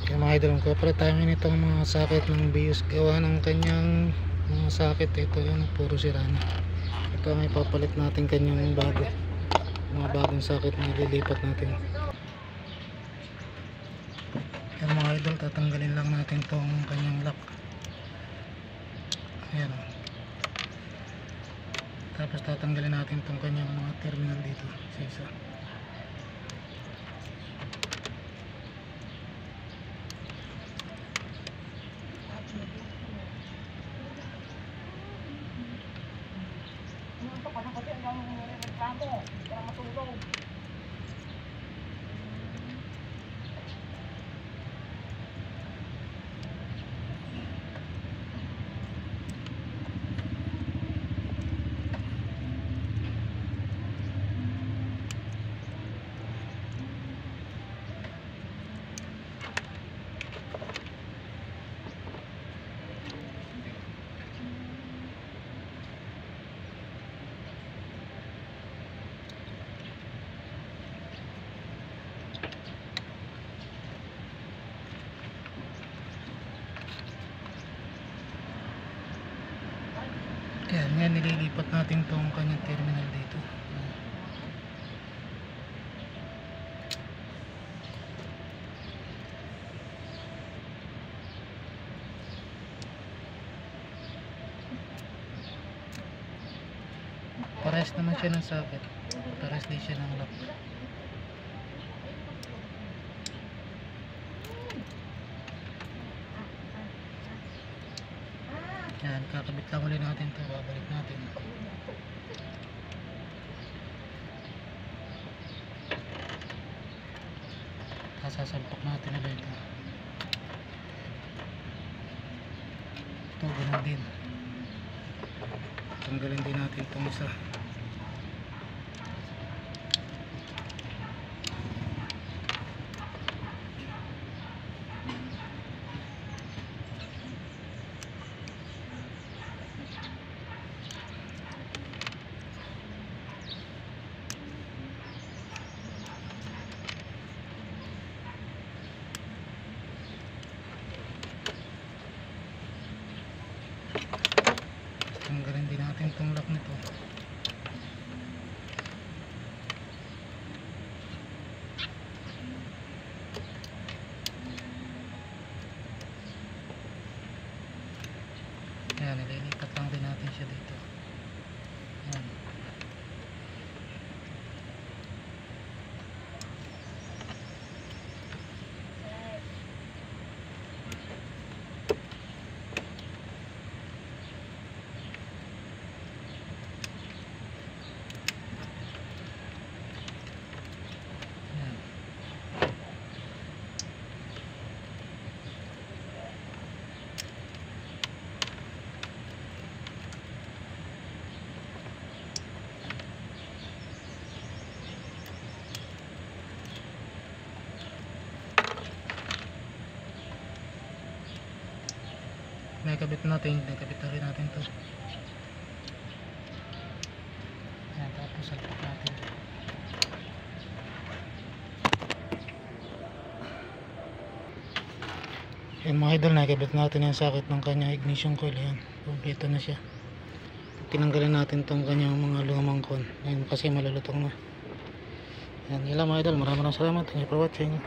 Yung mga idol, magpapalit tayo ngayon itong mga socket ng BIOS gawa ng kanyang mga socket. Ito yan, puro sira na. Ito ang ipapalit natin kanyang bago, mga bagong socket na ililipat natin. Yan mga idol, tatanggalin lang natin itong kanyang lock. Ayan o. Tapos tatanggalin natin itong kanyang mga terminal dito sa isa. Ayan, ngayon nililipat natin itong kanyang terminal dito. Pares naman siya ng socket, pares din siya ng lock. Yan, kakabit lang ulit natin ito, babalik natin. Sasampok natin ulit ito. Ito, ganun din. Tanggalin din natin itong isa. Tanggalin din natin itong lock nito. Ayan, nililipat lang din natin siya dito. Ayan. Nakabit natin rin natin to. Ayan, tapos salpak natin. Ayan mga idol, nakabit natin yung socket ng kanyang ignition coil. Ayan, kompleto na siya. Tinanggalin natin tong kanyang mga lumang con. Ayan, kasi malulutong na. Ayan, yun lang mga idol, maraming salamat. Thank you for watching.